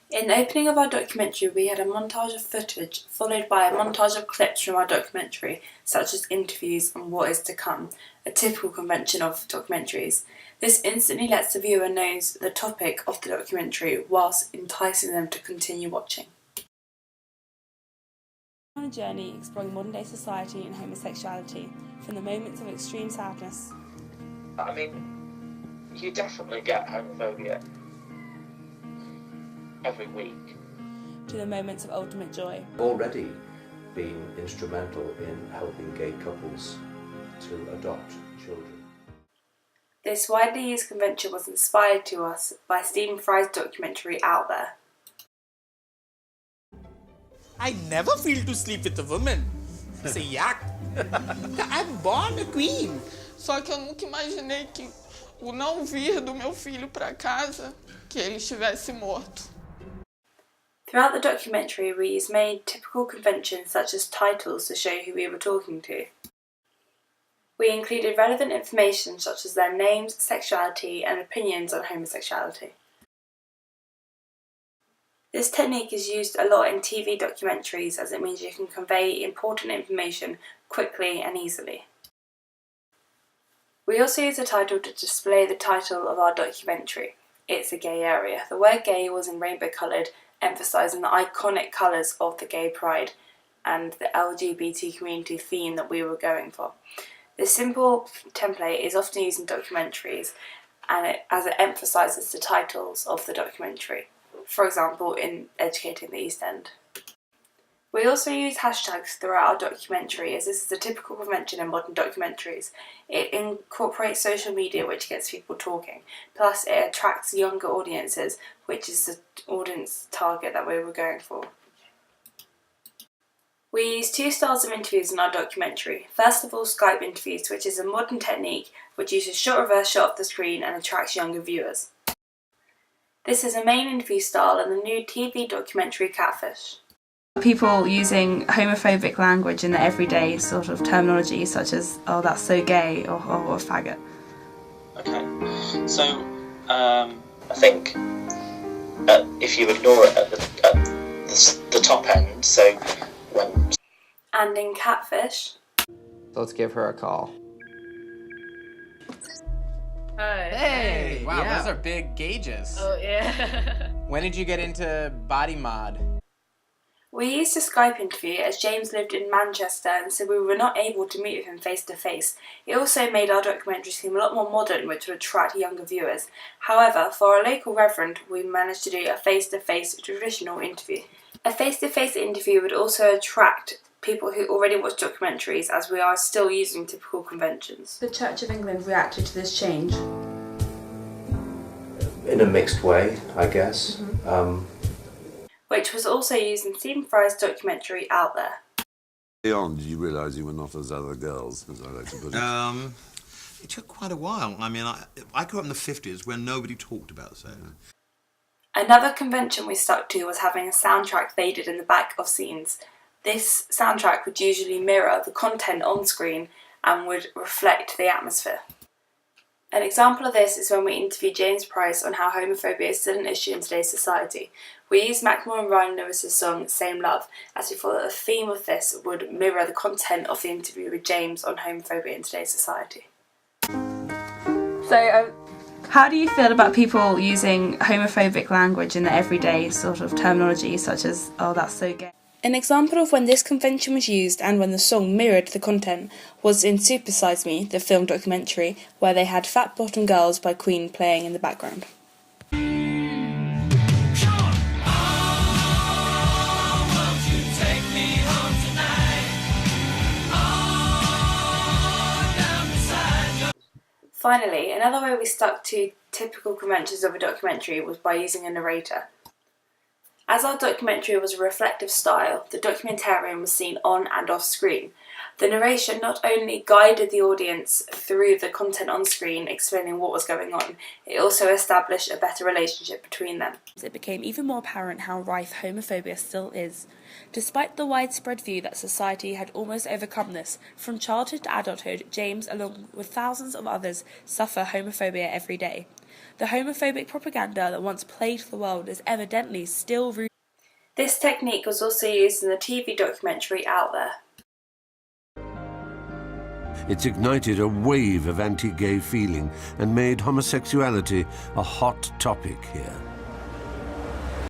In the opening of our documentary, we had a montage of footage, followed by a montage of clips from our documentary, such as interviews and what is to come, a typical convention of documentaries. This instantly lets the viewer know the topic of the documentary, whilst enticing them to continue watching. On a journey exploring modern-day society and homosexuality, from the moments of extreme sadness. I mean, you definitely get homophobia every week. To the moments of ultimate joy. Already been instrumental in helping gay couples to adopt children. This widely used convention was inspired to us by Stephen Fry's documentary Out There. I never feel to sleep with a woman. It's a yak. I'm born a queen. Só que eu nunca imaginei que o não vir do meu filho para casa, que ele estivesse morto. Throughout the documentary, we made typical conventions such as titles to show who we were talking to. We included relevant information such as their names, sexuality, and opinions on homosexuality. This technique is used a lot in TV documentaries as it means you can convey important information quickly and easily. We also use the title to display the title of our documentary, It's a Gay Area. The word gay was in rainbow coloured, emphasising the iconic colours of the gay pride and the LGBT community theme that we were going for. This simple template is often used in documentaries as it emphasises the titles of the documentary, for example in Educating the East End. We also use hashtags throughout our documentary, as this is a typical convention in modern documentaries. It incorporates social media, which gets people talking, plus it attracts younger audiences, which is the audience target that we were going for. We use two styles of interviews in our documentary. First of all, Skype interviews, which is a modern technique which uses shot reverse shot of the screen and attracts younger viewers. This is a main interview style in the new TV documentary Catfish. People using homophobic language in their everyday sort of terminology, such as, oh, that's so gay, or a faggot. Okay, so I think if you ignore it at the top end, so when... And in Catfish... Let's give her a call. Hi. Hey, wow, yeah. those are big gauges. Oh, yeah. When did you get into body mod? We used a Skype interview as James lived in Manchester and so we were not able to meet with him face to face. It also made our documentary seem a lot more modern, which would attract younger viewers. However, for our local reverend, we managed to do a face-to-face traditional interview. A face-to-face interview would also attract people who already watch documentaries, as we are still using typical conventions. The Church of England reacted to this change. In a mixed way, I guess. Which was also used in Stephen Fry's documentary Out There. Did you realise you were not as other girls, as I like to put it? It took quite a while. I mean, I grew up in the 50s when nobody talked about sex. Another convention we stuck to was having a soundtrack faded in the back of scenes. This soundtrack would usually mirror the content on screen and would reflect the atmosphere. An example of this is when we interviewed James Price on how homophobia is still an issue in today's society. We used Macklemore and Ryan Lewis's song Same Love, as we thought that the theme of this would mirror the content of the interview with James on homophobia in today's society. So, how do you feel about people using homophobic language in their everyday sort of terminology, such as, oh, that's so gay? An example of when this convention was used and when the song mirrored the content was in Super Size Me, the film documentary, where they had Fat Bottom Girls by Queen playing in the background. Finally, another way we stuck to typical conventions of a documentary was by using a narrator. As our documentary was a reflective style, the documentarian was seen on and off screen. The narration not only guided the audience through the content on screen, explaining what was going on, it also established a better relationship between them. It became even more apparent how rife homophobia still is. Despite the widespread view that society had almost overcome this, from childhood to adulthood, James, along with thousands of others, suffer homophobia every day. The homophobic propaganda that once plagued the world is evidently still rooted. This technique was also used in the TV documentary Out There. It's ignited a wave of anti-gay feeling and made homosexuality a hot topic here.